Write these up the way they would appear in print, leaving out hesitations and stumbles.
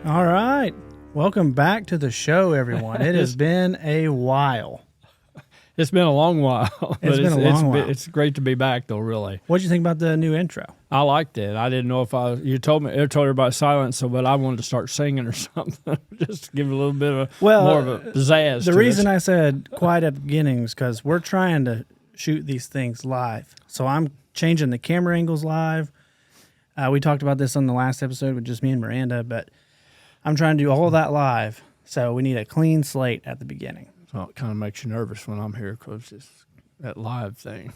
All right. Welcome back to the show, everyone. It has been a while. It's been a long while. It's been a long while. It's great to be back, though, really. What did you think about the new intro? I liked it. I didn't know if you told everybody silence, but I wanted to start singing or something, just to give it a little bit of more of a pizzazz. The reason I said quiet at the beginning is because we're trying to shoot these things live. So I'm changing the camera angles live. We talked about this on the last episode with just me and Miranda, but I'm trying to do all of that live. So we need a clean slate at the beginning. So it kind of makes you nervous when I'm here because it's that live thing.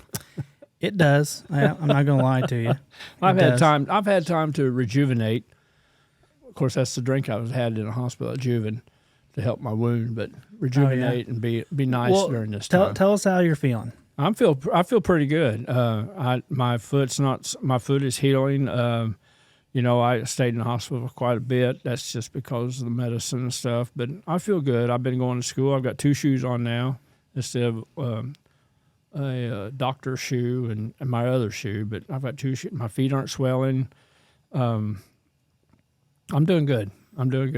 It does. I'm not going to lie to you. I've had time to rejuvenate. Of course, that's the drink I had in the hospital at Juven to help my wound. But rejuvenate and be nice during this time. Tell us how you're feeling. I feel pretty good. My foot is healing. I stayed in the hospital for quite a bit. That's just because of the medicine and stuff. But I feel good. I've been going to school. I've got 2 shoes on now instead of a doctor's shoe and my other shoe. But I've got 2 shoes. My feet aren't swelling. I'm doing good.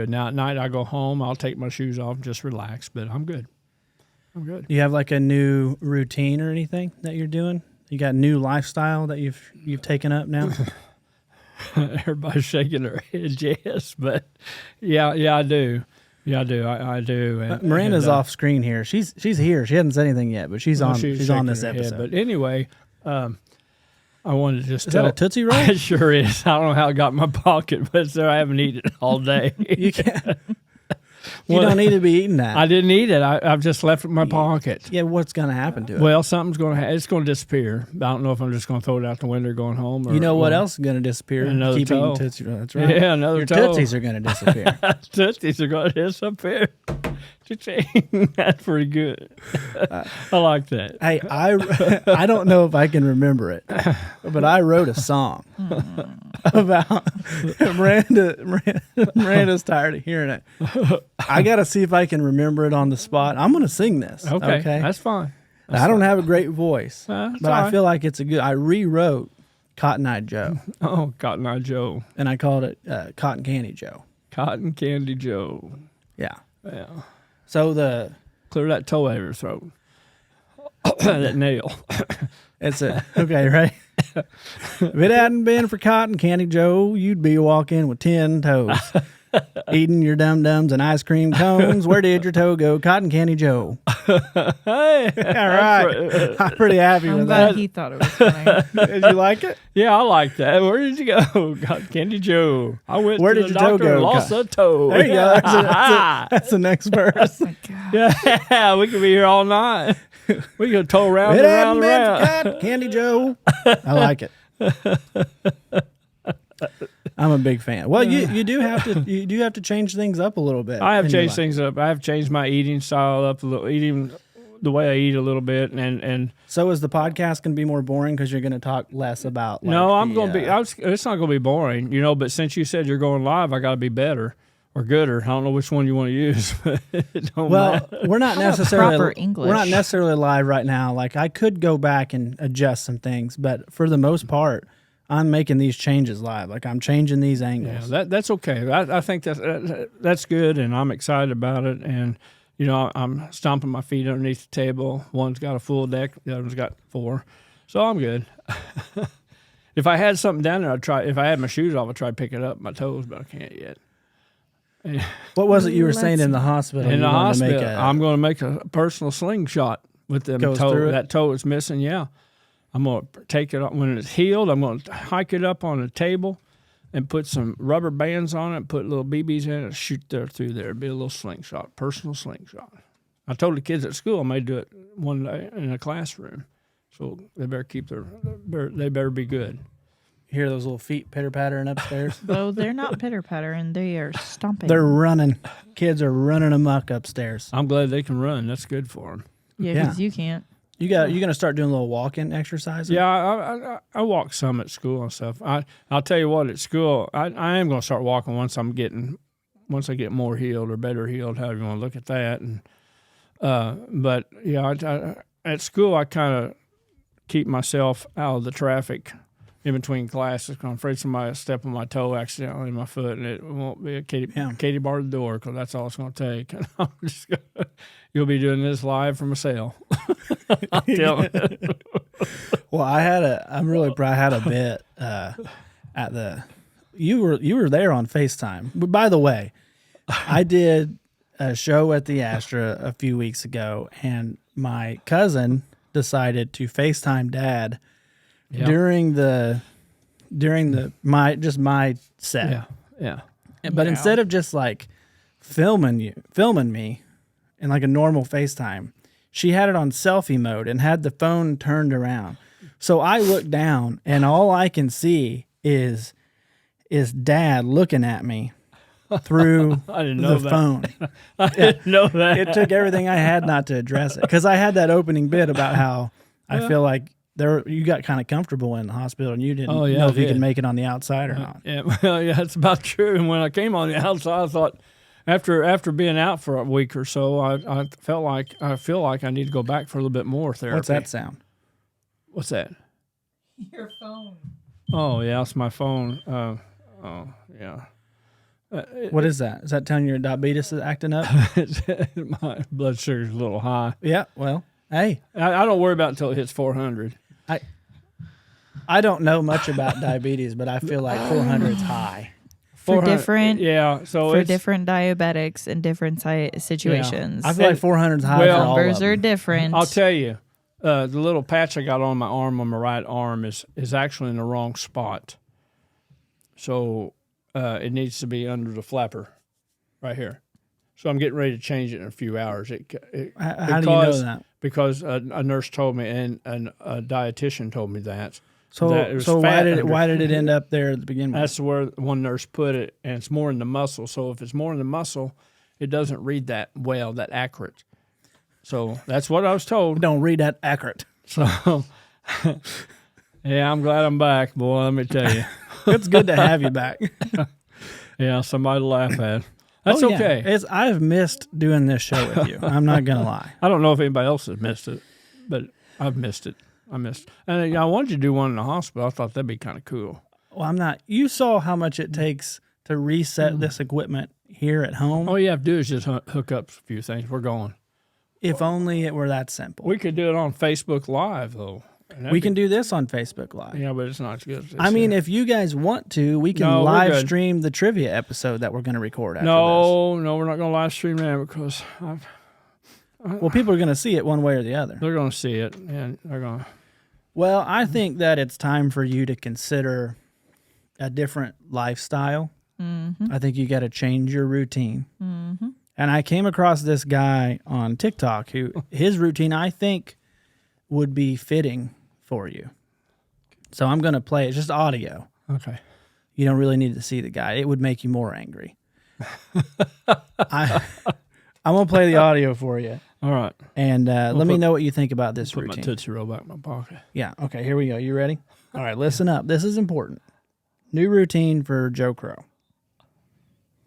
Now at night I go home. I'll take my shoes off and just relax. But I'm good. Do you have like a new routine or anything that you're doing? You got a new lifestyle that you've taken up now? Everybody's shaking their head, yes, but yeah, I do. I do. And, Miranda's off screen here. She's here. She hasn't said anything yet, but she's on this episode. But anyway, I wanted to just Is that a Tootsie Roll? It sure is. I don't know how it got in my pocket, but I haven't eaten it all day. You can't. You don't need to be eating that. I didn't eat it. I've just left it in my pocket. Yeah, what's going to happen to it? Well, something's going to it's going to disappear. I don't know if I'm just going to throw it out the window going home. Or, you know what else is going to disappear? Another Keep toe. eating Tootsie Roll. That's right. Yeah, another Your toe. Tootsies are going to disappear. Tootsies are going to disappear. That's pretty good. I like that. Hey, I don't know if I can remember it, but I wrote a song about Miranda's tired of hearing it. I got to see if I can remember it on the spot. I'm going to sing this. Okay, that's fine. I don't have a great voice, but I right. feel like it's I rewrote Cotton Eye Joe. Oh, Cotton Eye Joe. And I called it Cotton Candy Joe. Cotton Candy Joe. Yeah. Yeah. So clear that toe out of your throat. That nail. Okay, right? If it hadn't been for Cotton Candy Joe, you'd be walking with 10 toes. Eating your dum-dums and ice cream cones. Where did your toe go? Cotton Candy Joe. Hey. All right. I'm pretty happy with glad that. he thought it was funny. Did you like it? Yeah, I like that. Where did you go? Cotton Candy Joe. I went Where to did the your toe doctor go? and lost a toe. There you go. That's the next verse. Oh my God. Yeah, we could be here all night. We could toe around It and around hadn't and been for around. Cotton Candy Joe. I like it. I'm a big fan. Well, you do have to change things up a little bit. I have in your changed life. things up. I have changed my eating style up a little, eating the way I eat a little bit, and So is the podcast going to be more boring because you're going to talk less about? Like, no, I'm going to be. It's not going to be boring, But since you said you're going live, I got to be better or gooder. I don't know which one you want to use. But it don't matter. We're not How about necessarily proper English? We're not necessarily live right now. Like I could go back and adjust some things, but for the most part, I'm making these changes live. Like I'm changing these angles. Yeah, that's okay. I think that's good, and I'm excited about it. And I'm stomping my feet underneath the table. One's got a full deck, the other one's got 4, so I'm good. If I had something down there, I'd try. If I had my shoes off, I'd try to pick it up my toes, but I can't yet. What was it you were saying in the hospital? In You the wanted to hospital, make I'm going to make a personal slingshot with them Goes through it? That toe is missing. Yeah, I'm going to take it up when it's healed. I'm going to hike it up on a table and put some rubber bands on it, put little BBs in it, and shoot through there. It'd be a little slingshot, personal slingshot. I told the kids at school I may do it one day in a classroom, so they better they better be good. hear those little feet pitter pattering upstairs. Though they're not pitter pattering, they are stomping. They're running. Kids are running amok upstairs. I'm glad they can run. That's good for them. Yeah, Yeah. because you can't. You gonna start doing a little walking exercise? Yeah, I walk some at school and stuff. I'll tell you what, at school I am going to start walking once I get more healed or better healed, however you want to look at that. And but yeah, at school I kind of keep myself out of the traffic. in between classes. 'Cause I'm afraid somebody will step on my toe accidentally in my foot, and it won't be a Katie barred the door because that's all it's going to take. And I'm just you'll be doing this live from a cell. I'm telling you. Well, I'm really proud. I had a bit at the. You were there on FaceTime. But by the way, I did a show at the Astra a few weeks ago, and my cousin decided to FaceTime Dad during my set. Yeah, yeah. But instead of just like filming me in like a normal FaceTime, she had it on selfie mode and had the phone turned around. So I look down and all I can see is Dad looking at me through I didn't know the that. phone. I didn't know that. It took everything I had not to address it, because I had that opening bit about how I feel like you got kind of comfortable in the hospital and you didn't know if you could make it on the outside or not. Yeah, well, yeah, that's about true. And when I came on the outside, I thought after being out for a week or so, I feel like I need to go back for a little bit more therapy. What's that sound? What's that? Your phone. Oh yeah, it's my phone. Oh yeah. What is that? Is that telling your diabetes is acting up? My blood sugar's a little high. Yeah. Well, hey, I don't worry about it until it hits 400. I don't know much about diabetes, but I feel like 400 is high. For different, yeah. So for it's different diabetics in different situations. I feel like 400 is high Well, for all of Numbers are them. different. I'll tell you, the little patch I got on my arm, on my right arm, is actually in the wrong spot. So it needs to be under the flapper, right here. So I'm getting ready to change it in a few hours. How do you know that? Because a nurse told me and a dietitian told me that. So that it was why fat did under- it end up there at the beginning? That's where one nurse put it, and it's more in the muscle. So if it's more in the muscle, it doesn't read that well, that accurate. So that's what I was told. Don't read that accurate. So, yeah, I'm glad I'm back, boy. Let me tell you. It's good to have you back. Yeah, somebody to laugh at. That's Oh, yeah. okay. I've missed doing this show with you. I'm not gonna lie. I don't know if anybody else has missed it, but I've missed it. And I wanted you to do one in the hospital. I thought that'd be kind of cool. Well, I'm not. You saw how much it takes to reset this equipment here at home. All you have to do is just hook up a few things. We're going. If only it were that simple. We could do it on Facebook Live, though. And that'd We be- can do this on Facebook Live. Yeah, but it's not as good as this I mean, here. if you guys want to, we can No, we're live good. stream the trivia episode that we're going to record after No, we're not going to live stream that because this. Well, people are going to see it one way or the other. they're going to see it, and they're going to. Well, I think that it's time for you to consider a different lifestyle. I think you got to change your routine. And I came across this guy on TikTok who his routine I think would be fitting for you. So I'm going to play it. It's just audio. Okay. You don't really need to see the guy. It would make you more angry. I'm going to play the audio for you. All right. And let me know what you think about this Put my routine. Tootsie Roll back in my pocket. Yeah. Okay. Here we go. You ready? All right. Listen up. This is important. New routine for Joe Crow.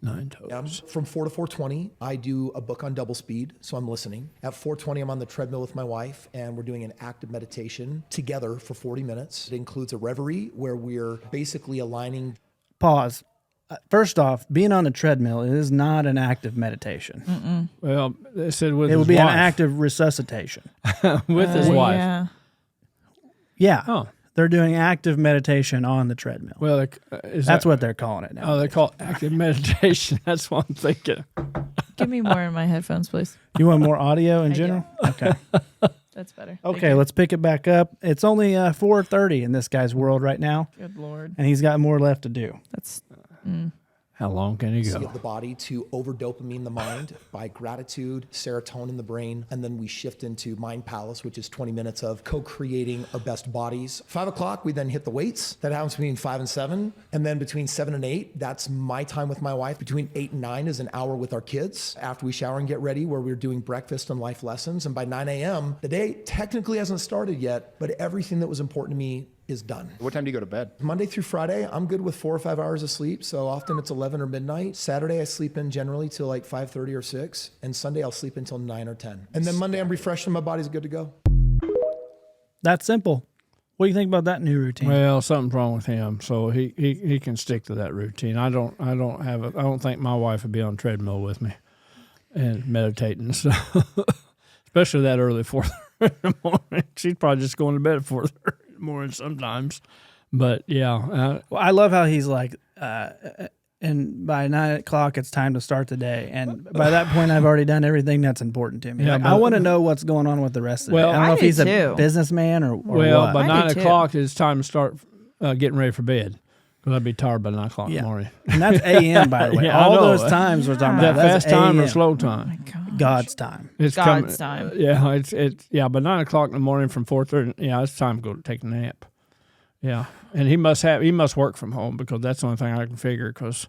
9 toes. From 4 to 4:20, I do a book on double speed, so I'm listening. At 4:20, I'm on the treadmill with my wife, and we're doing an active meditation together for 40 minutes. It includes a reverie where we're basically aligning. Pause. First off, being on a treadmill is not an active meditation. Well, they said with It his would be wife. an active resuscitation. With his wife. Yeah. Yeah. Oh. They're doing active meditation on the treadmill. Well, That's what they're calling it now. Oh, they call it active meditation. That's what I'm thinking. Give me more in my headphones, please. You want more audio in general? Okay. That's better. Thank Okay, you. let's pick it back up. It's only 4:30 in this guy's world right now, Good Lord. and he's got more left to do. That's How long can he Get go? the body to over dopamine the mind by gratitude, serotonin the brain, and then we shift into Mind Palace, which is 20 minutes of co-creating our best bodies. 5 o'clock, we then hit the weights. That happens between 5 and 7. And then between 7 and 8, that's my time with my wife. Between 8 and 9 is an hour with our kids after we shower and get ready, where we're doing breakfast and life lessons. And by 9 a.m., the day technically hasn't started yet, but everything that was important to me is done. What time do you go to bed? Monday through Friday, I'm good with 4 or 5 hours of sleep. So often it's 11 or midnight. Saturday, I sleep in generally till like 5:30 or 6. And Sunday, I'll sleep until 9 or 10. And then Monday, I'm refreshed and my body's good to go. That's simple. What do you think about that new routine? Well, something's wrong with him, so he can stick to that routine. I don't think my wife would be on a treadmill with me and meditating and stuff, especially that early 4:30 in the morning. She's probably just going to bed at 4:30 in the morning sometimes. But yeah, Well, I love how he's like, and by 9 o'clock it's time to start the day, and by that point I've already done everything that's important to me. Yeah, Like, but- I want to know what's going on with the rest of the Well, day. I don't know I if do he's a too. businessman or well, what. by I 9 do too. o'clock it's time to start getting ready for bed because I'd be tired by 9 o'clock in Yeah. the morning. And that's AM, by the way. Yeah, I All know. those times we're talking Yeah. about. That That's fast time or AM. slow Oh time? my God. God's time. It's God's coming. time. Yeah, it's yeah. By 9 o'clock in the morning from 4:30. Yeah, it's time to go take a nap. Yeah, and he must work from home because that's the only thing I can figure. Because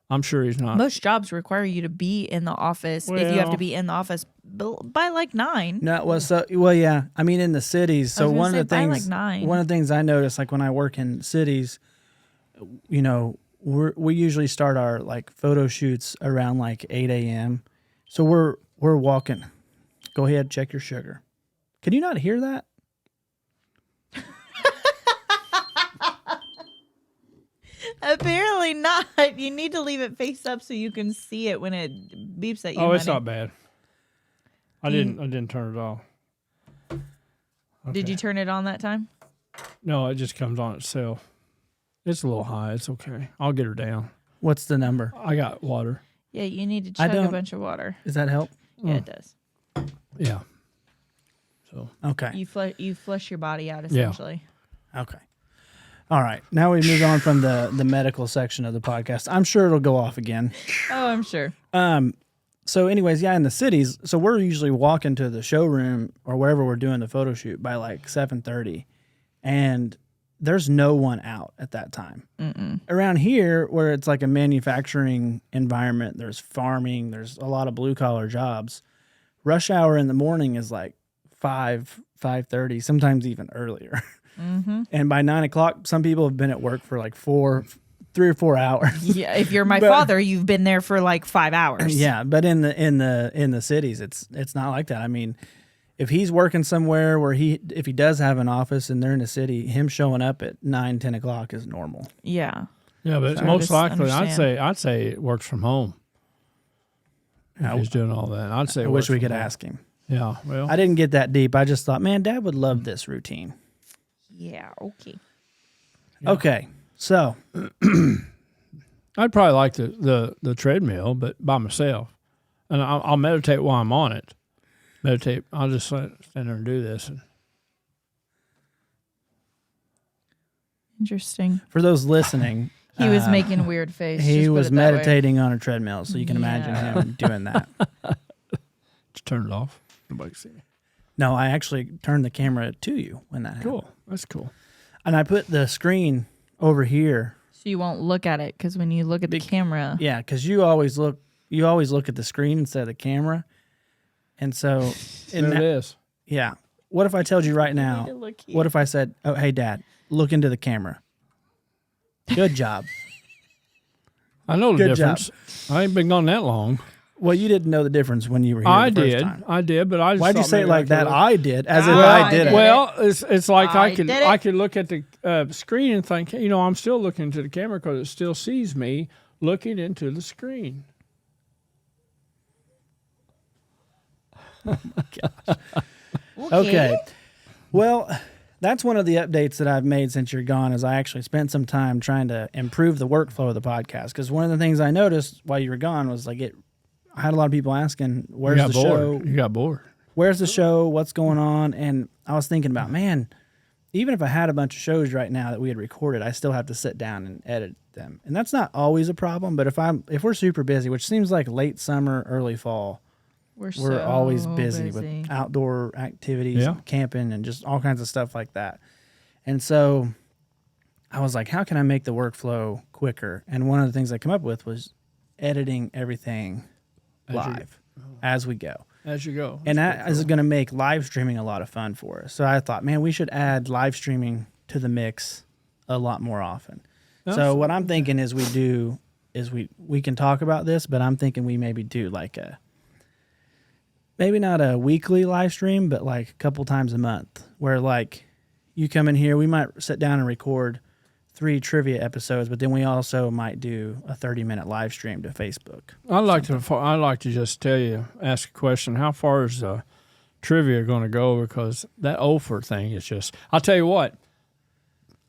I'm sure he's not. Most jobs require you to be in the office if you have Well- to be in the office by like 9. No, well, yeah. I mean, in the cities. So I was gonna one say of the by, things, like, 9. one of the things I notice, like when I work in cities, you know, we usually start our like photo shoots around like 8 a.m. So we're walking. Go ahead, check your sugar. Can you not hear that? Apparently not. You need to leave it face up so you can see it when it beeps at you. Oh, it's honey. not bad. I didn't turn it off. Did you turn it on that time? No, it just comes on itself. It's a little high. It's okay. I'll get her down. What's the number? I got water. Yeah, you need to I chug a don't- bunch of water. Does that help? Yeah, it does. Yeah. So Okay. You flush your body out essentially. Okay. All right. Now we move on from the medical section of the podcast. I'm sure it'll go off again. Oh, I'm sure. So anyways, yeah, in the cities, so we're usually walking to the showroom or wherever we're doing the photo shoot by like 7:30, and there's no one out at that time. Around here, where it's like a manufacturing environment, there's farming, there's a lot of blue collar jobs. Rush hour in the morning is like 5:30, sometimes even earlier. And by 9 o'clock, some people have been at work for like 3 or 4 hours. Yeah, if you're my But- father, you've been there for like 5 hours. Yeah, but in the cities, it's not like that. I mean, if he's working somewhere where if he does have an office and they're in the city, him showing up at 9, 10 o'clock is normal. Yeah. yeah, but So I most just likely, understand. I'd say it works from home. If he's doing all that, I'd say. I it wish works we from could home. ask him. Yeah, well, I didn't get that deep. I just thought, man, Dad would love this routine. Yeah, okay. Okay, so I'd probably like the treadmill, but by myself, and I'll meditate while I'm on it. Meditate. I'll just stand there and do this. Interesting. for those listening, He was making a weird face. he just put was it that way. meditating on a treadmill, so you can imagine Yeah. him doing that. Just turn it off. Nobody can see me. No, I actually turned the camera to you when that happened. Cool. That's cool. And I put the screen over here. So you won't look at it because when you look at the camera, Yeah, because you always look at the screen instead of the camera. And so in There that, it is. yeah. What if I told you right now? to look here. What if I said, "Oh, hey, Dad, look into the camera." Good job. I know the Good job. difference. I ain't been gone that long. Well, you didn't know the difference when you were here. I the first did. time. I did, but I just Why'd you thought say it maybe like could that? look- I did, as if Well, I I did did it. it. Well, it's like I I could did it. I could look at the screen and think, I'm still looking into the camera because it still sees me looking into the screen. Okay. Well, that's one of the updates that I've made since you're gone. Is I actually spent some time trying to improve the workflow of the podcast. Because one of the things I noticed while you were gone was like I had a lot of people asking, "Where's You the got show? bored. You got bored. Where's the show? What's going on?" And I was thinking about, man, even if I had a bunch of shows right now that we had recorded, I still have to sit down and edit them. And that's not always a problem. But if we're super busy, which seems like late summer, early fall, we're so always busy with outdoor activities, Yeah. and camping, and just all kinds of stuff like that. And so I was like, how can I make the workflow quicker? And one of the things I come up with was editing everything live as we go. As you go. And that is going to make live streaming a lot of fun for us. So I thought, man, we should add live streaming to the mix a lot more often. So what I'm thinking is we can talk about this, but I'm thinking we maybe do like maybe not a weekly live stream, but like a couple times a month where like, you come in here, we might sit down and record 3 trivia episodes, but then we also might do a 30-minute live stream to Facebook. I'd like to just ask a question. How far is trivia going to go? Because that Ofer thing is just. I'll tell you what.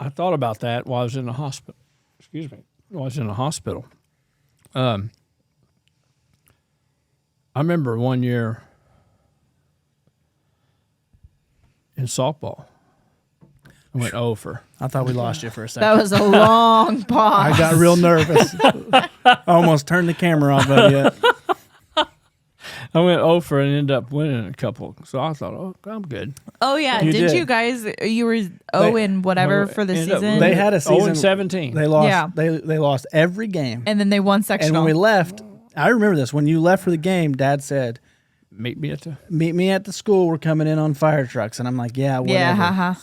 I thought about that while I was in the hospital. Excuse me. While I was in the hospital. I remember one year in softball, I went Ofer. I thought we lost you for a second. That was a long pause. I got real nervous. I almost turned the camera off of you. I went Ofer and ended up winning a couple. So I thought, oh, I'm good. Oh yeah, You did did. you guys? You were and whatever for the Ended up- season, They had a season. 0-17. They lost. Yeah. They lost every game. and then they won And sectional. when we left, I remember this. When you left for the game, Dad said, Meet me at the. "Meet me at the school. We're coming in on fire trucks." And I'm like, "Yeah, whatever." yeah, haha.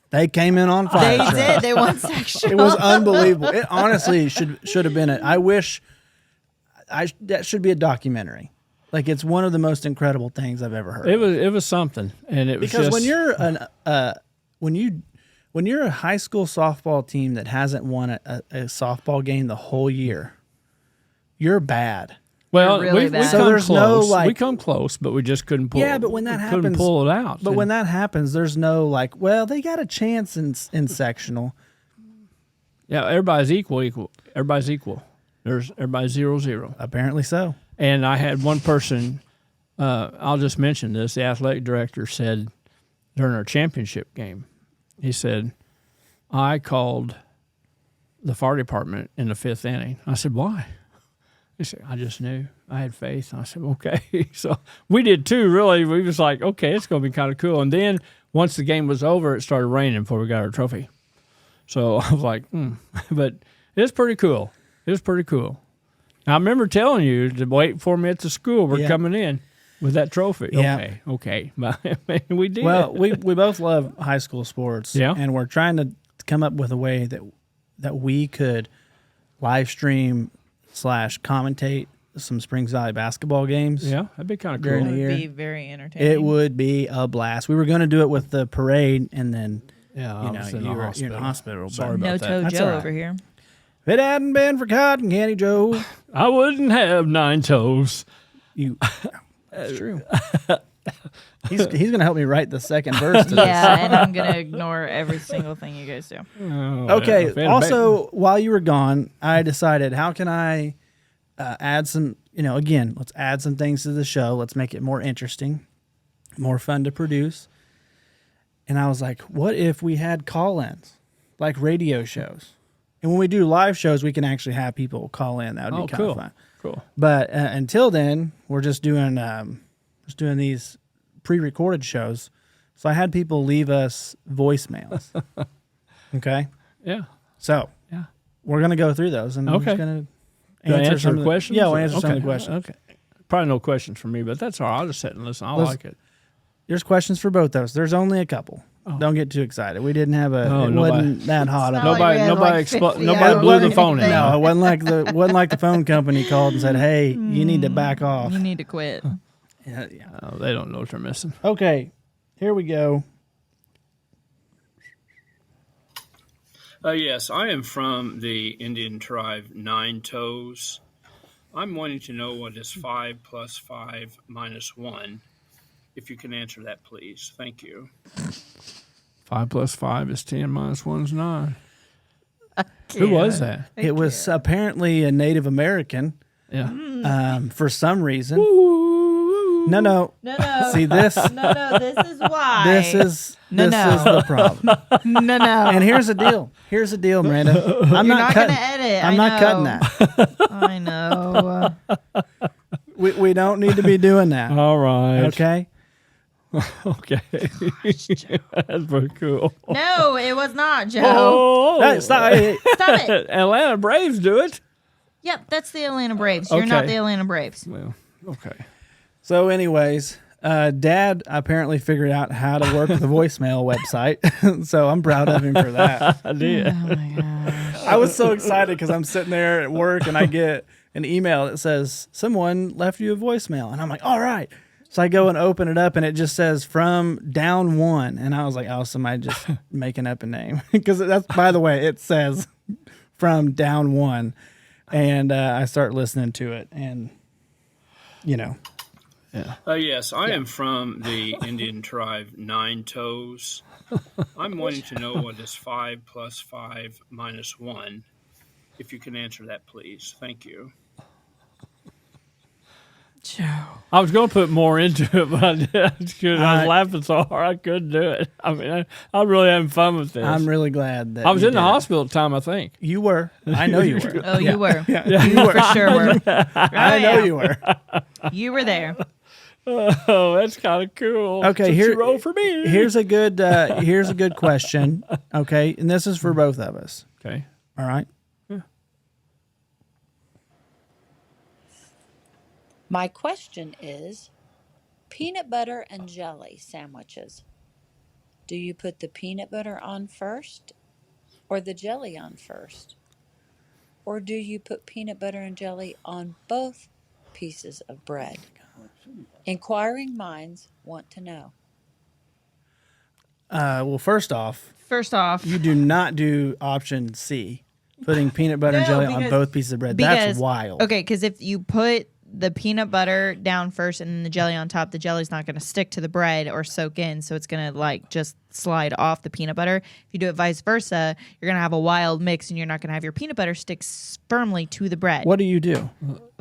They came in on fire They trucks. did. They won sectional. It was unbelievable. It honestly should have been. I wish. That should be a documentary. Like, it's one of the most incredible things I've ever heard. It was something, and it was Because just, when you're when you're a high school softball team that hasn't won a softball game the whole year, you're bad. well, really we bad. So come there's no, close. like- we come close, but we just couldn't pull. Yeah, but when that couldn't happens- pull it out. But when that happens, there's no like, well, they got a chance in sectional. yeah, everybody's equal. Everybody's equal. Everybody's 0-0. Apparently so. And I had one person. I'll just mention this. The athletic director said during our championship game, he said, "I called the fire department in the 5th inning." I said, "Why?" He said, "I just knew. I had faith." And I said, "Okay." So we did too, really. We was like, okay, it's going to be kind of cool. And then once the game was over, it started raining before we got our trophy. So I was like, But it's pretty cool. It was pretty cool. I remember telling you to wait for me at the school. We're Yeah. coming in with that trophy. Yeah. Okay. We did. Well, we both love high school sports. Yeah. And we're trying to come up with a way that we could live stream / commentate some Springs Valley basketball games. Yeah, that'd be kind of During cool. the It year. would be very entertaining. It would be a blast. We were going to do it with the parade, and then Yeah, I you know was in you're the in hospital. hospital. Sorry but about no that. toe That's Joe all right. over here. if it hadn't been for Cotton Candy Joe, I wouldn't have 9 toes. you. That's true. He's going to help me write the second verse to this. Yeah, and I'm gonna ignore every single thing you guys do. Okay. If it had Also, while you were gone, I decided how can I add some. Again, let's add some things to the show. Let's make it more interesting, more fun to produce. And I was like, what if we had call-ins, like radio shows? And when we do live shows, we can actually have people call in. That would Oh, be kind cool. of fun. Cool. But until then, we're just doing these pre-recorded shows. So I had people leave us voicemails. Okay, Yeah. so Yeah. we're gonna go through those, and I'm Okay. just gonna Do I answer some of the the questions? Yeah, we'll answer some of Okay. the questions. Okay. Probably no questions for me, but that's all right. I'll just sit and listen. I Let's- like it. There's questions for both of us. There's only a couple. Don't get too excited. We didn't have a. Oh, it nobody- wasn't that hot. It's of not a- like Nobody- we had nobody like explo- 50 nobody hours blew or the phone in. anything. No, it wasn't like the phone company called and said, "Hey, you need to back off." You need to quit. Yeah. Oh, they don't know what they're missing. Okay, here we go. Yes, I am from the Indian tribe 9 Toes. I'm wanting to know what is 5 plus 5 minus 1. If you can answer that, please. Thank you. 5 plus 5 is 10, minus 1 is 9. Who was that? It was apparently a Native American Yeah. for some reason. Ooh. No. No, no. See this? No, this is why. This is No, this is no. the problem. no. And here's the deal. Here's the deal, Miranda. I'm You're not not cutting. gonna edit. I'm I not cutting know. that. I know. We don't need to be doing that. All right. Okay. Okay. That's pretty cool. No, it was not, Joe. Oh, Hey, stop. Hey, Stop it. Atlanta Braves do it. Yep, that's the Atlanta Braves. You're not Okay. the Atlanta Braves. Well, okay. So, anyways, Dad apparently figured out how to work the voicemail website. So I'm proud of him for that. I did. Oh my gosh. I was so excited because I'm sitting there at work and I get an email that says someone left you a voicemail, and I'm like, all right. So I go and open it up, and it just says from down one, and I was like, oh, somebody just making up a name because that's, by the way, it says from down one, and I start listening to it, and you know, Yes, I am from the Indian tribe Nine Toes. I'm wanting to know what is 5 plus 5 minus 1. If you can answer that, please. Thank you. Joe. I was going to put more into it, but I was laughing so hard I couldn't do it. I mean, I'm really having fun with this. I'm really glad that I was you in the did it. hospital at the time, I think. You were. I know you were. Oh, you were. Yeah, You for sure were. I know you were. You were there. Oh, that's kind of cool. Okay, Since here you rolled for me. Here's a good question. Okay, and this is for both of us. Okay. All right. My question is peanut butter and jelly sandwiches. Do you put the peanut butter on first or the jelly on first? Or do you put peanut butter and jelly on both pieces of bread? Inquiring minds want to know. Well, first off, You you do not do option C, putting peanut butter and No, jelly on because- both pieces of bread. That's wild. Okay, because if you put the peanut butter down first and then the jelly on top, the jelly's not going to stick to the bread or soak in, so it's going to like just slide off the peanut butter. If you do it vice versa, you're going to have a wild mix, and you're not going to have your peanut butter stick firmly to the bread. What do you do?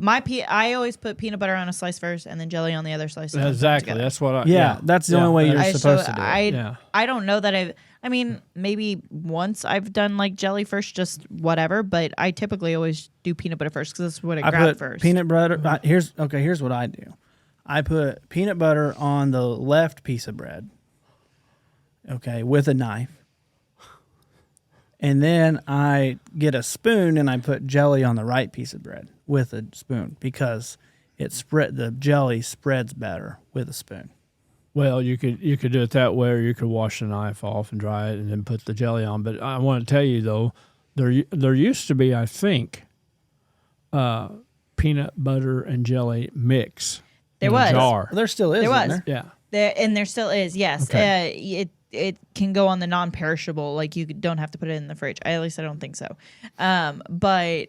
I always put peanut butter on a slice first, and then jelly on the other slice. and then put them Exactly. together. That's what I. Yeah, that's the only way you're supposed to do it. Yeah. I don't know that I mean, maybe once I've done like jelly first, just whatever. But I typically always do peanut butter first because that's what I I grab put first. peanut butter. Here's what I do. I put peanut butter on the left piece of bread. Okay, with a knife. And then I get a spoon and I put jelly on the right piece of bread with a spoon because the jelly spreads better with a spoon. Well, you could do it that way, or you could wash the knife off and dry it, and then put the jelly on. But I want to tell you though, there used to be, I think, peanut butter and jelly mix. There in was. a jar. There still is. There isn't was. there? Yeah. There still is, yes. Okay. It can go on the non-perishable. Like you don't have to put it in the fridge. At least I don't think so. But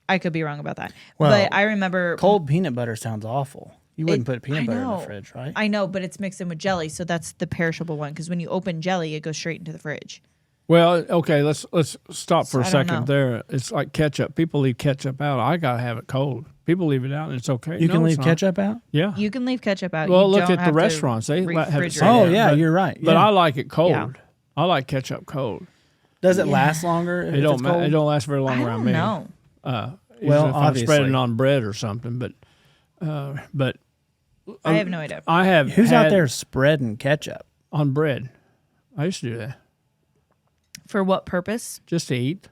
I could be wrong about that. Well, but I remember Cold peanut butter sounds awful. You wouldn't put peanut butter in the know. fridge, right? I know, but it's mixed in with jelly, so that's the perishable one. Because when you open jelly, it goes straight into the fridge. Well, okay, let's stop for a I don't know. second there. It's like ketchup. People leave ketchup out. I gotta have it cold. People leave it out, and it's okay. You No, can it's leave not. ketchup out? Yeah. You can leave ketchup out. Well, You look don't at the have to restaurants. They have it refrigerate set Oh, Yeah, yeah, but- you're right. But Yeah. I like it cold. Yeah. I like ketchup cold. Does it last longer? if It don't. it's cold? It don't last very long I around don't me. know. Well, Well, if I'm spreading obviously. on bread or something, but I have no idea. I have. Who's out had there spreading ketchup? on bread? I used to do that For what purpose? just to eat.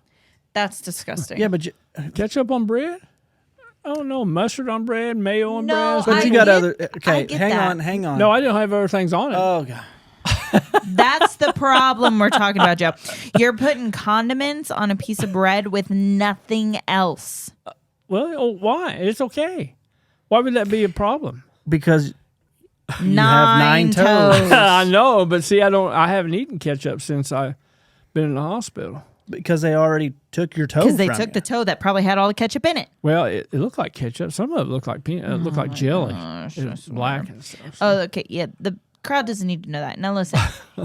That's disgusting. Yeah, but Ketchup on bread? I don't know. Mustard on bread, mayo on No, bread. but you I got get- other. Okay, I get hang that. on, hang on. No, I didn't have other things on it. Oh god. That's the problem we're talking about, Joe. You're putting condiments on a piece of bread with nothing else. Well, why? It's okay. Why would that be a problem? Because have Nine nine toes. I know, but see, I haven't eaten ketchup since I've been in the hospital. because they already took your toe. Because they from took you. the toe that probably had all the ketchup in it. Well, it looked like ketchup. Some of it looked like peanut. It looked like jelly. It was black and stuff. Oh, okay. Yeah. The crowd doesn't need to know that. Now, listen.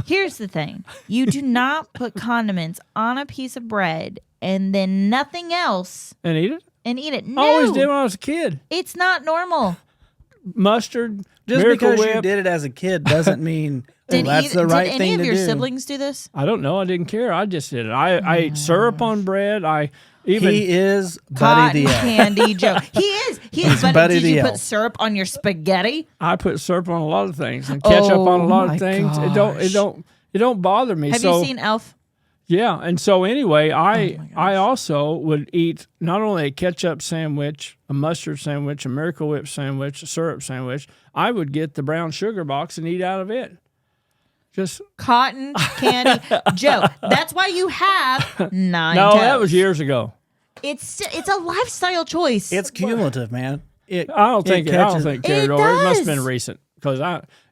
Here's the thing. You do not put condiments on a piece of bread and then nothing else And eat it? and eat it. I always did No. when I was a kid. It's not normal. Mustard, Just Miracle because you Whip. did it as a kid doesn't mean that's the right did any thing of to your do. siblings do this? I don't know. I didn't care. I just did it. I ate syrup on bread. I even He is Buddy Cotton the Elf. candy Joe. He is. He He's is. But Buddy did the you Elf. put syrup on your spaghetti? I put syrup on a lot of things and ketchup on a lot Oh, my of things. It don't bother me. Have so you seen Elf? yeah, and so anyway, I gosh. also would eat not only a ketchup sandwich, a mustard sandwich, a Miracle Whip sandwich, a syrup sandwich. I would get the brown sugar box and eat out of it. Just Cotton candy Joe. That's why you have 9 no, toes. that was years ago. It's a lifestyle choice. It's cumulative, man. I don't think it catches- carried It over. It must have does. been recent. because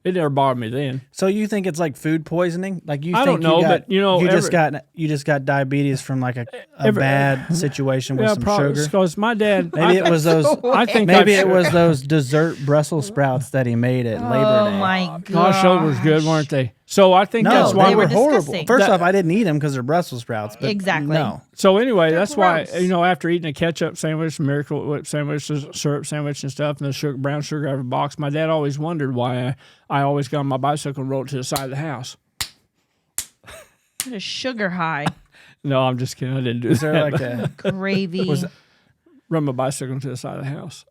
it never bothered me then. So you think it's like food poisoning? Like you I think don't know, but, you just got diabetes from like a bad situation with some probably sugar. because my dad. Maybe it was those. I think Maybe I've- it was those dessert Brussels sprouts that he made at Labor Oh Day. my god. Gosh, those were good, weren't they? So I think No, that's why they were were horrible. disgusting. First That- off, I didn't eat them because they're Brussels sprouts. But Exactly. No. So anyway, They're that's gross. why after eating a ketchup sandwich, Miracle Whip sandwich, syrup sandwich, and stuff, and the brown sugar out of a box, my dad always wondered why I always got on my bicycle and rode to the side of the house. What a sugar high. No, I'm just kidding. I didn't do Is there that. like a? Gravy. Run my bicycle to the side of the house.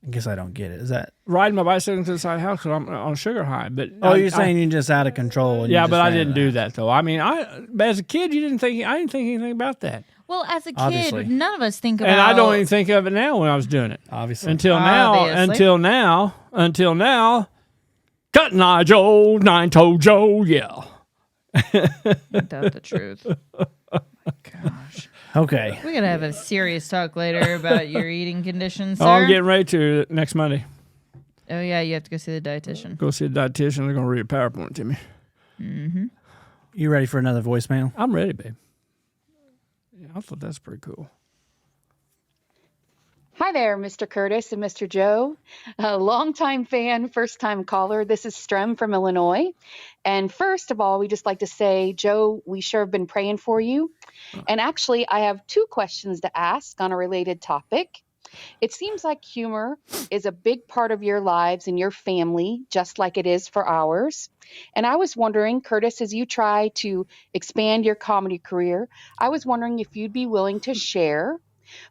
I guess I don't get it. Is that? Riding my bicycle to the side of the house because I'm on a sugar high. But Oh, you're saying you're just out of control. And you yeah, just but I ran didn't into do that though. I mean, as a kid, I didn't think anything about that, Well, as a kid, Obviously. none of us think about. and I don't even think of it now when I was doing it. Obviously. Until Obviously. now, Cotton Eye Joe, Nine-Toe Joe, yeah. Doubt the truth. Gosh, Okay. we gotta have a serious talk later about your eating conditions, sir. Oh, I'm getting ready to next Monday. Oh yeah, you have to go see the dietitian. Go see a dietitian. They're going to read a PowerPoint to me. You ready for another voicemail? I'm ready, babe. Yeah, I thought that's pretty cool. Hi there, Mr. Curtis and Mr. Joe. A longtime fan, first time caller. This is Strem from Illinois. And first of all, we just like to say, Joe, we sure have been praying for you. And actually, I have 2 questions to ask on a related topic. It seems like humor is a big part of your lives and your family, just like it is for ours. And I was wondering, Curtis, as you try to expand your comedy career, I was wondering if you'd be willing to share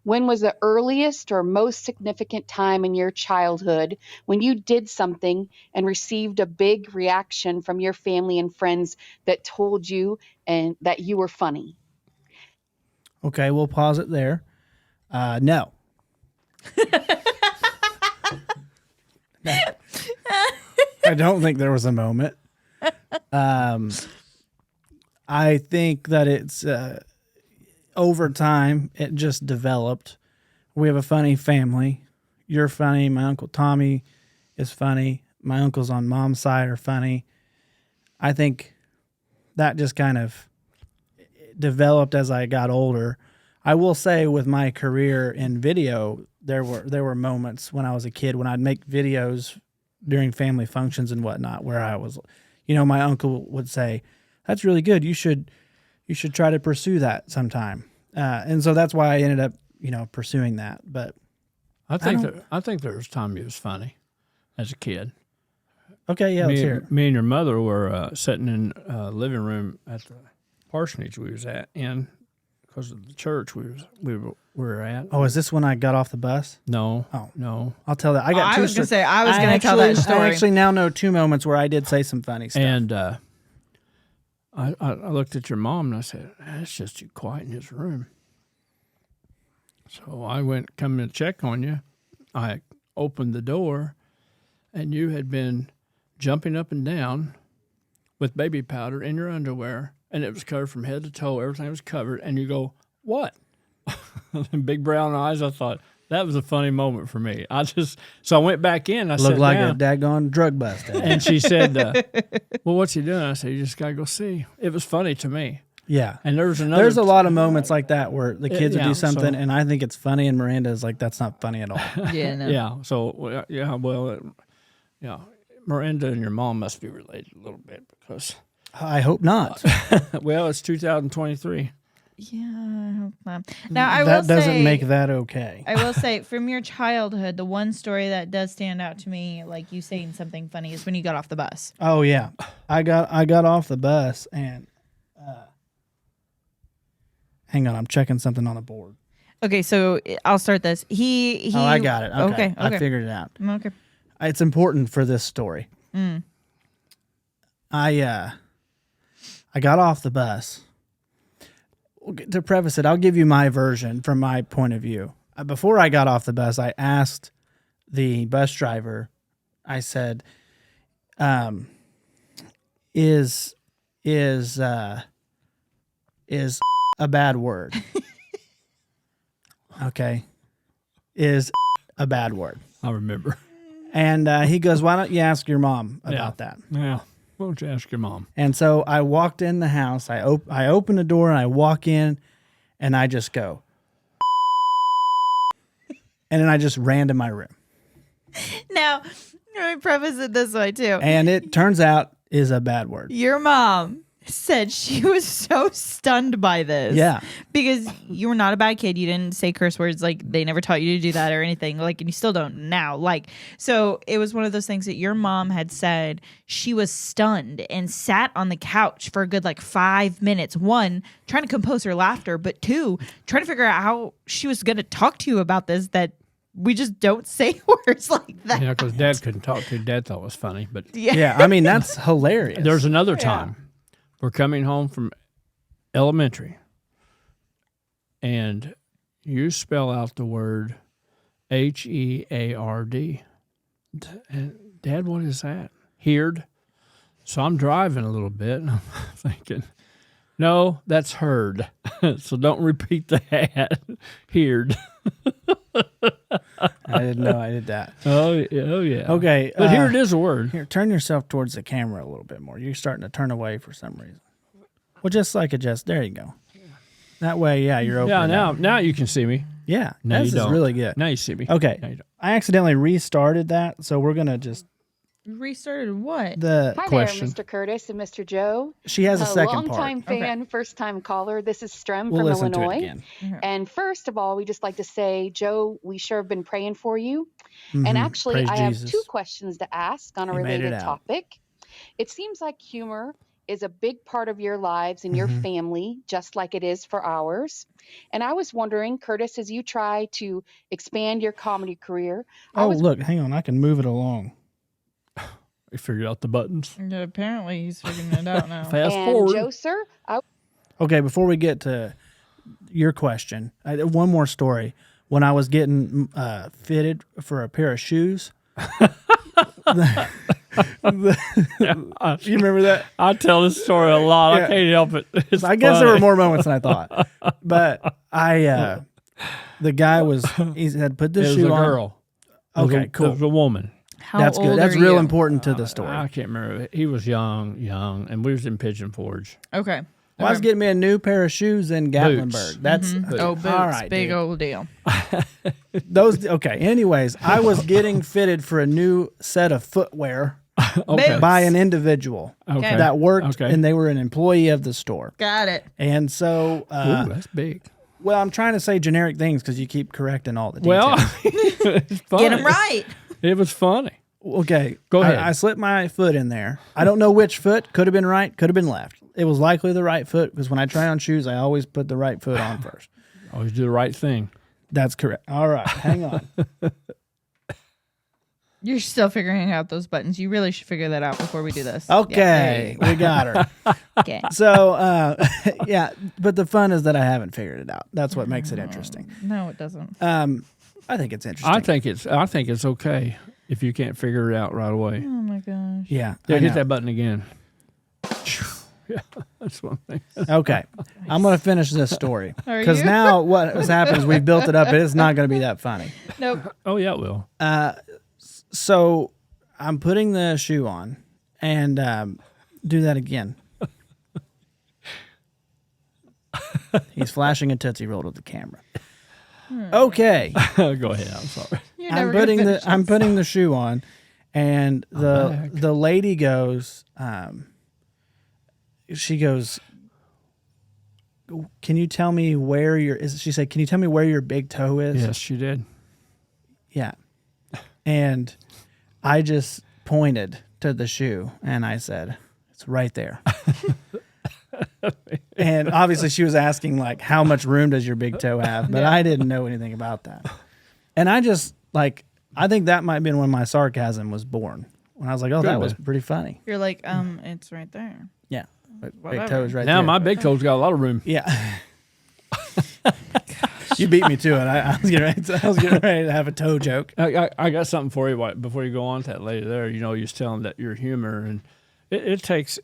when was the earliest or most significant time in your childhood when you did something and received a big reaction from your family and friends that told you and that you were funny? Okay, we'll pause it there. No. I don't think there was a moment. I think that it's over time, it just developed. We have a funny family. You're funny. My Uncle Tommy is funny. My uncles on mom's side are funny. I think that just kind of developed as I got older. I will say with my career in video, there were moments when I was a kid when I'd make videos during family functions and whatnot where I was, my uncle would say, "That's really good. You should try to pursue that sometime." And so that's why I ended up, pursuing that. But I think there was time you was funny as a kid. okay, yeah, let's hear it. Me and your mother were sitting in living room at the parsonage we was at, and because of the church we were at. Oh, is this when I got off the bus? No, Oh. no. I'll tell that. I got I two was gonna sto- say, I was gonna tell that story. I actually now know 2 moments where I did say some funny stuff. And I looked at your mom and I said, "It's just too quiet in his room." So I went coming to check on you. I opened the door, and you had been jumping up and down with baby powder in your underwear, and it was covered from head to toe. Everything was covered, and you go, "What?" Big brown eyes. I thought that was a funny moment for me. So I went back in. I Looked sat like down. a daggone drug bust. And she said, "Well, what's he doing?" I said, "You just gotta go see." It was funny to me. Yeah. And there's another. There's a lot of moments like that where the kids would yeah, do something, so- and I think it's funny, and Miranda's like, "That's not funny at all." Yeah, no. Yeah. So yeah. Miranda and your mom must be related a little bit because, I hope not. well, it's 2023. Yeah, I hope not. Now I will That doesn't say, make that okay. I will say, from your childhood, the one story that does stand out to me, like you saying something funny, is when you got off the bus. Oh yeah, I got off the bus and hang on, I'm checking something on the board. Okay, so I'll start this. He. Oh, I got it. Okay, Okay. I figured it out. Okay. It's important for this story. I got off the bus. To preface it, I'll give you my version from my point of view. Before I got off the bus, I asked the bus driver. I said, "Is a bad word?" Okay, is a bad word. I remember. And he goes, "Why don't you ask your mom about that?" Yeah. Why don't you ask your mom? And so I walked in the house. I open the door and I walk in, and I just go, and then I just ran to my room. Now, let me preface it this way too. And it turns out is a bad word. Your mom said she was so stunned by this. Yeah. Because you were not a bad kid. You didn't say curse words. Like, they never taught you to do that or anything. Like, and you still don't now. Like, so it was one of those things that your mom had said she was stunned and sat on the couch for a good, 5 minutes. One, trying to compose her laughter, but two, trying to figure out how she was going to talk to you about this, that we just don't say words like that. Yeah, because Dad couldn't talk to. Dad thought it was funny, but Yeah. I mean, that's hilarious. there's another time. We're coming home from elementary, and you spell out the word Heard. And Dad, what is that? Heard. So I'm driving a little bit, and I'm thinking, no, that's heard. So don't repeat that. Heard. I didn't know I did that. Oh yeah. Okay. But here it is a word. Here, turn yourself towards the camera a little bit more. You're starting to turn away for some reason. Well, just there you go. That way, yeah, you're open. Yeah, now you can see me. Yeah, No, this you is don't. really good. Now you see me. Okay. No, you don't. I accidentally restarted that, so we're gonna just Restarted what? the Hi Question. there, Mr. Curtis and Mr. Joe. she has a second part. Longtime fan, first-time caller. This is Strem We'll from listen to it Illinois. again. And first of all, we just like to say, Joe, we sure have been praying for you. Mhm. And actually, Praise I have Jesus. 2 questions to ask on a He made it related out. topic. It seems like humor is a big part of your lives and your Mm-hmm. family, just like it is for ours. And I was wondering, Curtis, as you try to expand your comedy career, I Oh, was look, hang on, I can move it along. You figured out the buttons. Yeah, apparently he's figuring it out now. Fast and forward. Joe, sir, Okay, before we get to your question, one more story. When I was getting fitted for a pair of shoes, you remember that? I tell this story a lot. Yeah. I can't help it. It's I guess there funny. were more moments than I thought. But the guy he had put It this was shoe a on. girl. It was Okay, a, cool. It was a woman. How That's old good. That's are real you? important to the story. I can't remember. He was young, and we was in Pigeon Forge. Okay. Well, I was getting me a new pair of shoes in Gatlinburg. Boots. That's Oh, boots. all right. Big dude. old deal. Those okay. Anyways, I was getting fitted for a new set of footwear Okay. Boots. by an individual Okay. that worked, Okay. and they were an employee of the store. Got it. And so, Ooh, that's big. well, I'm trying to say generic things because you keep correcting all the Well, details. it's funny. Get him right. It was funny. Okay, Go ahead. I slipped my foot in there. I don't know which foot. Could have been right. Could have been left. It was likely the right foot because when I try on shoes, I always put the right foot on first. Always do the right thing. That's correct. All right, hang on. You're still figuring out those buttons. You really should figure that out before we do this. Okay, we got her. Yeah, okay. So, yeah, but the fun is that I haven't figured it out. That's what makes it interesting. No, it doesn't. I think it's interesting. I think it's okay if you can't figure it out right away. Oh my gosh. Yeah. Yeah, I hit know. that button again. Yeah, that's one thing. Okay. I'm going to finish this story. Are Because you? now what has happened is we've built it up, and it's not going to be that funny. Nope. Oh yeah, it will. So I'm putting the shoe on and do that again. He's flashing a Tootsie Roll to the camera. Okay. Go ahead. I'm sorry. You're never gonna finish I'm this. putting the shoe on, and the lady goes, she goes, "Can you tell me where she said, "Can you tell me where your big toe is?" Yes, she did. Yeah. And I just pointed to the shoe and I said, "It's right there." And obviously she was asking like, how much room does your big toe have? But I didn't know anything about that. And I just like, I think that might have been when my sarcasm was born. When I was like, oh, that was pretty funny. You're like, it's right there. Yeah. Big Whatever. toe is right Now there. my big toe's got a lot of room. Yeah. You beat me to it. I was getting ready to have a toe joke. I got something for you before you go on to that lady there. You know, you're telling that your humor, and it takes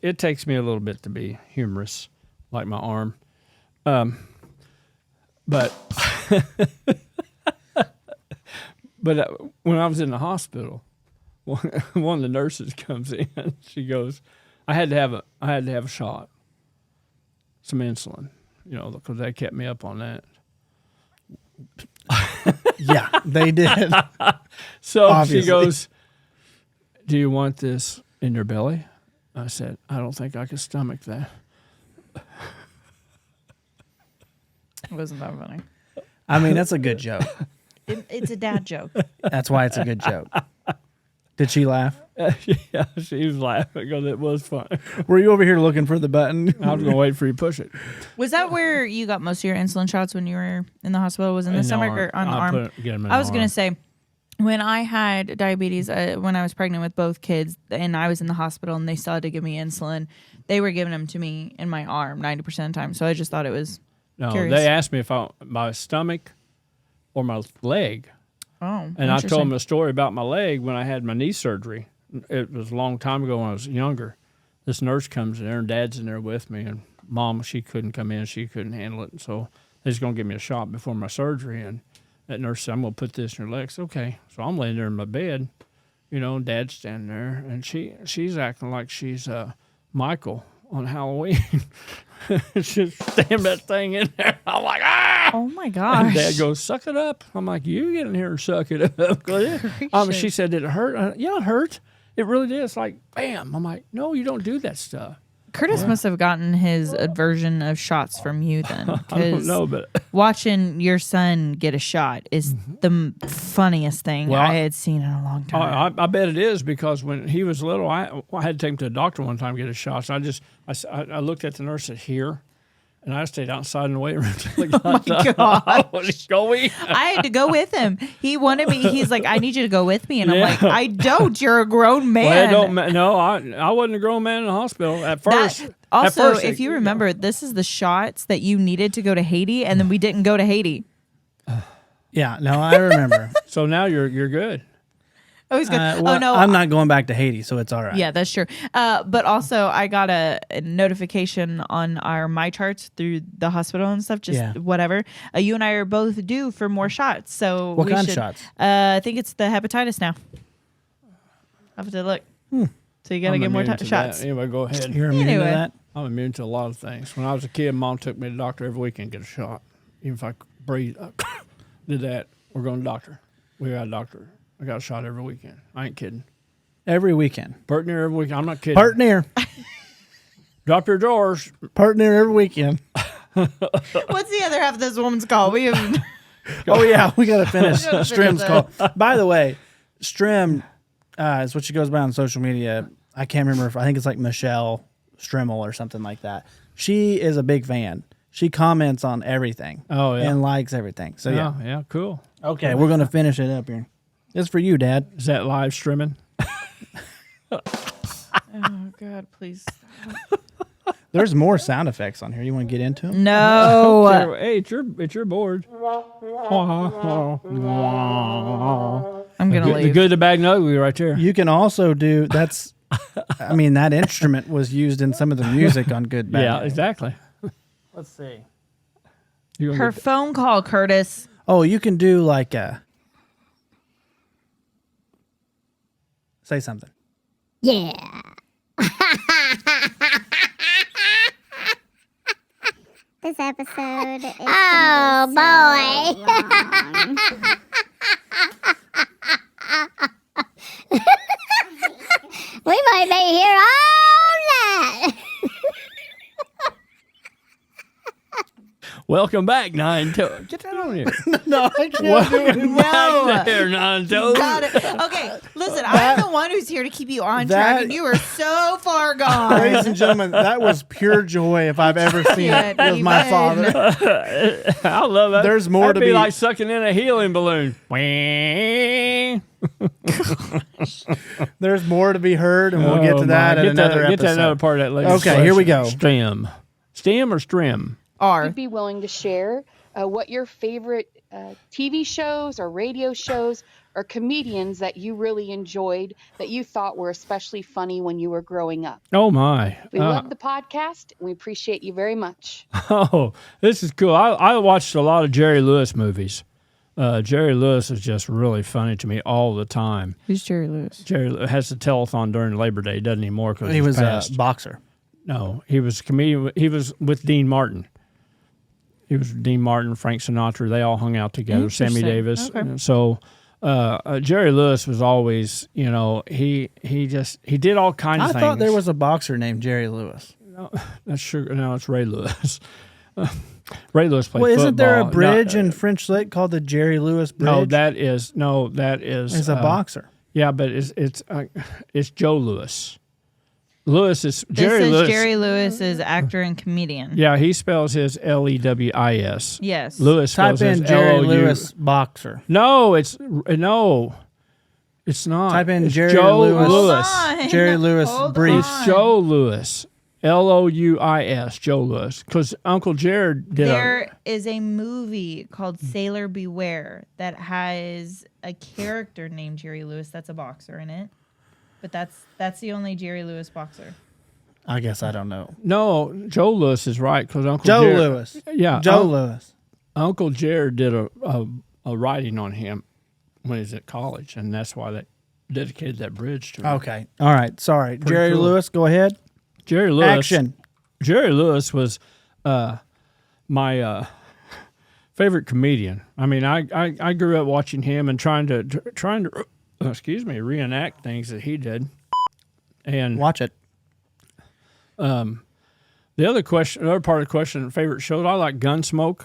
me a little bit to be humorous, like my arm. But but when I was in the hospital, one of the nurses comes in. She goes, I had to have a shot, some insulin, because they kept me up on that. Yeah, they did. So Obviously. she goes, do you want this in your belly? I said, I don't think I could stomach that. It wasn't that funny. I mean, that's a good joke. It's a dad joke. That's why it's a good joke. Did she laugh? Yeah, she was laughing because it was fun. Were you over here looking for the button? I was going to wait for you to push it. Was that where you got most of your insulin shots when you were in the hospital? Was in the stomach or on the arm? I was going to say, when I had diabetes, when I was pregnant with both kids, and I was in the hospital, and they still had to give me insulin, they were giving them to me in my arm 90% of the time. So I just thought it was curious. They asked me if my stomach or my leg. Oh, And I told them a story about my leg when I had my knee surgery. It was a long time ago when I was younger. This nurse comes in there, and Dad's in there with me, and Mom, she couldn't come in. She couldn't handle it. And so they're just going to give me a shot before my surgery. And that nurse said, I'm going to put this in your legs. Okay. So I'm laying there in my bed, and Dad's standing there, and she's acting like she's Michael on Halloween. She's stabbing that thing in there. I'm like, ah! Oh my And gosh. Dad goes, suck it up. I'm like, you get in here and suck it up. She said, did it hurt? Yeah, it hurt. It really did. It's like, bam. I'm like, no, you don't do that stuff. Curtis must have gotten his aversion of shots from you then. I don't 'cause know, but watching your son get a shot is the funniest thing Well, I had seen in a long time. I bet it is because when he was little, I had to take him to the doctor one time to get a shot. So I looked at the nurse at here, and I stayed outside in the weight room until he got done. gosh. I had to go with him. He wanted me. He's like, I need you to go with me, and I'm like, I don't. You're a grown man. I wasn't a grown man in the hospital at first. Also, if you remember, this is the shots that you needed to go to Haiti, and then we didn't go to Haiti. Yeah, no, I remember. So now you're good. Oh, he's good. Well, oh no, I'm not going back to Haiti, so it's all right. Yeah, that's true. But also, I got a notification on our My Charts through the hospital and stuff. Just whatever. You and I are both due for more shots. So what kind of shots? I think it's the hepatitis now. I have to look. So you got to get more shots. Anyway, go ahead. You're immune to that? I'm immune to a lot of things. When I was a kid, Mom took me to the doctor every weekend to get a shot. Even if I breathe, did that. We're going to the doctor. We got a doctor. I got a shot every weekend. I ain't kidding. Every weekend. Partner every weekend. I'm not kidding. Partner. Drop your drawers. Partner every weekend. What's the other half of this woman's call? We have. Oh, yeah. We got to finish Strim's call. By the way, Strim is what she goes by on social media. I can't remember. I think it's like Michelle Strimmel or something like that. She is a big fan. She comments on everything. Oh, yeah. And likes everything. So, yeah. Yeah, cool. Okay, we're going to finish it up here. It's for you, Dad. Is that live streaming? Oh, God, please. There's more sound effects on here. You want to get into them? No. Hey, it's your board. I'm going to The leave. good, the bad, and ugly right there. You can also do that's. I mean, that instrument was used in some of the music on Good Bad. Yeah, exactly. Let's see. Her phone call, Curtis. Oh, you can do like a. Say something. Yeah. This episode is oh boy. We might be here all night. Welcome back, Nine Toes. Get that on here. No, I can't Welcome back there, Nine Toes. Got it. Okay, listen, I'm the one who's here to keep you on track, and you are so far gone. Ladies and gentlemen, that was pure joy if I've ever seen it. It was my father. I love that. There's more That'd to be like sucking in a helium balloon. There's more to be heard, and we'll get to that in another episode. Get that another part of that later. Okay, here we go. Stem or strim? You'd be willing to share what your favorite TV shows or radio shows or comedians that you really enjoyed that you thought were especially funny when you were growing up. Oh, my. We love the podcast, and we appreciate you very much. Oh, this is cool. I watched a lot of Jerry Lewis movies. Jerry Lewis is just really funny to me all the time. Who's Jerry Lewis? Jerry has the telethon during Labor Day, doesn't anymore because He was passed. a boxer. No, he was a comedian. He was with Dean Martin. He was with Dean Martin, Frank Sinatra. They all hung out together. Sammy Interesting. Davis. Okay. So Jerry Lewis was always, he did all kinds of I things. thought there was a boxer named Jerry Lewis. That's sugar. No, it's Ray Lewis. Ray Lewis played Well, football. isn't there a No, bridge in French Lick called the Jerry Lewis Bridge? No, that is It's a boxer. Yeah, but it's Joe Lewis. Lewis is This Jerry is Lewis. Jerry Lewis is actor and comedian. Yeah, he spells his Lewis. Yes. Lewis Type spells his in Jerry LOU. Lewis boxer. No, it's not. Type in It's Jerry Joe Lewis. Lewis. Jerry Lewis Hold brief. on. It's Joe Lewis. Louis. Joe Lewis. Because Uncle Jared did There is a movie called Sailor Beware that has a character named Jerry Lewis that's a boxer in it. But that's the only Jerry Lewis boxer. I guess I don't know. No, Joe Lewis is right because Uncle Joe Jared, Lewis. Yeah, Joe Lewis. Uncle Jared did a writing on him when he was at college, and that's why they dedicated that bridge to him. Okay. All right. Sorry. Jerry cool. Lewis, go ahead. Jerry Lewis. Action. Jerry Lewis was my favorite comedian. I mean, I grew up watching him and trying to reenact things that he did. And Watch it. the other part of the question, favorite shows, I like Gunsmoke.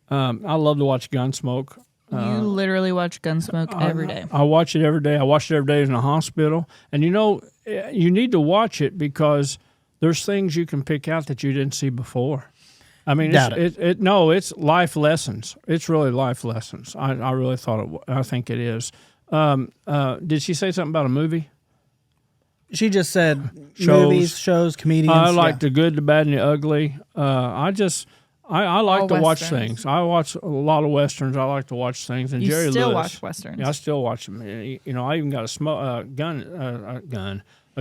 I love to watch Gunsmoke. You literally watch Gunsmoke every day. I watch it every day. I watch it every day in the hospital. And you need to watch it because there's things you can pick out that you didn't see before. I mean, Doubt it's life lessons. It's really life lessons. I really I think it is. Did she say something about a movie? She just said Shows. movies, shows, comedians. I like yeah. the good, the bad, and the ugly. I like All to watch Westerns. things. I watch a lot of Westerns. I like to watch things. And You Jerry still Lewis. watch Westerns. Yeah, I still watch them. I even got a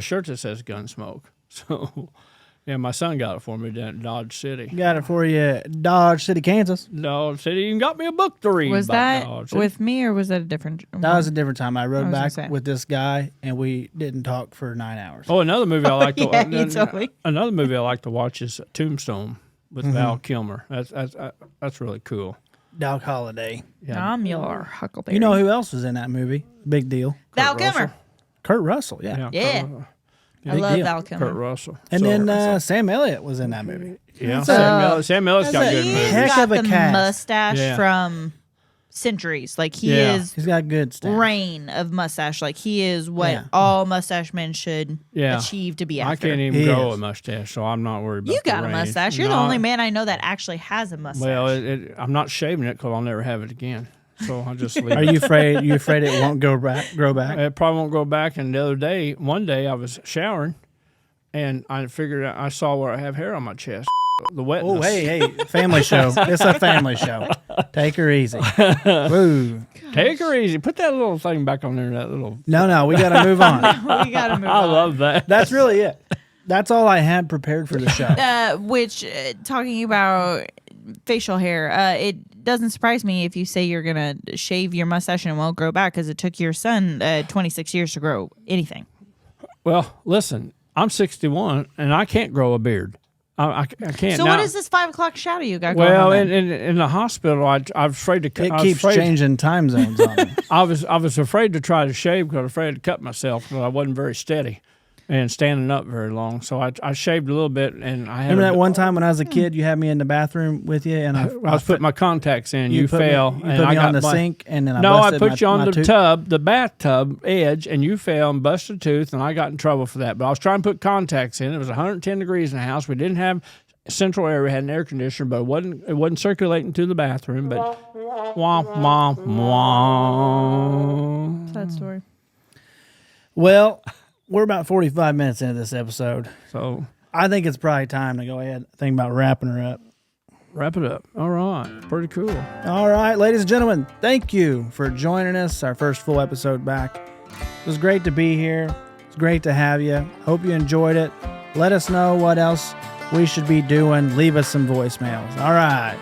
shirt that says Gunsmoke. So, yeah, my son got it for me down at Dodge City. Got it for you, Dodge City, Kansas. Dodge City even got me a book to read. Was about that Dodge City. with me or was that a different? That was a different time. I rode was gonna back say. with this guy, and we didn't talk for 9 hours. Oh, another movie I like yeah, to you told me. Another movie I like to watch is Tombstone with Val Kilmer. That's really cool. Doc Holliday. Yeah. I'm your Huckleberry. You know who else was in that movie? Big deal. Val Kurt Kilmer. Russell. Kurt Russell, yeah. Yeah. I Big love deal. Val Kurt Kilmer. Russell. And So- then Sam Elliott was in that movie. yeah, That's Sam Elliott got that's good a- movies. Heck got of a the cast. mustache Yeah. from centuries. Like he Yeah. is He's got good stuff. reign of mustache. Like he is what Yeah. all mustache men should Yeah. achieve to be after. I can't even He grow is. a mustache, so I'm not worried about You got the a range. mustache. You're the No, only man I know that actually has a mustache. Well, I'm not shaving it because I'll never have it again. So I'll just leave Are it. you afraid? You afraid it won't grow back? It probably won't go back. And one day I was showering, and I figured out, I saw where I have hair on my chest. The wetness. Oh, hey, family show. It's a family show. Take her easy. Woo. Take her easy. Put that little thing back on there. That little. No, we got to move on. we gotta move I on. love that. That's really it. That's all I had prepared for the show. Which talking about facial hair, it doesn't surprise me if you say you're gonna shave your mustache and it won't grow back because it took your son 26 years to grow anything. Well, listen, I'm 61 and I can't grow a beard. I can't. So now. what is this 5 o'clock shadow you got going Well, on? in the hospital, I was afraid to. It I was keeps afraid, changing time zones on me. I was afraid to try to shave because I was afraid to cut myself because I wasn't very steady and standing up very long. So I shaved a little bit, and I had. Remember that one time when I was a kid, you had me in the bathroom with you, and I was putting my contacts in. You put me- fell, you and put I me got on the my, sink, and then I No, I busted put you on my the tooth. the bathtub edge, and you fell and busted a tooth, and I got in trouble for that. But I was trying to put contacts in. It was 110 degrees in the house. We didn't have central air. We had an air conditioner, but it wasn't circulating to the bathroom. But wah wah wah. Sad story. Well, we're about 45 minutes into this episode. So I think it's probably time to go ahead and think about wrapping her up. wrap it up. All right, pretty cool. All right, ladies and gentlemen, thank you for joining us, our first full episode back. It was great to be here. It's great to have you. Hope you enjoyed it. Let us know what else we should be doing. Leave us some voicemails. All right.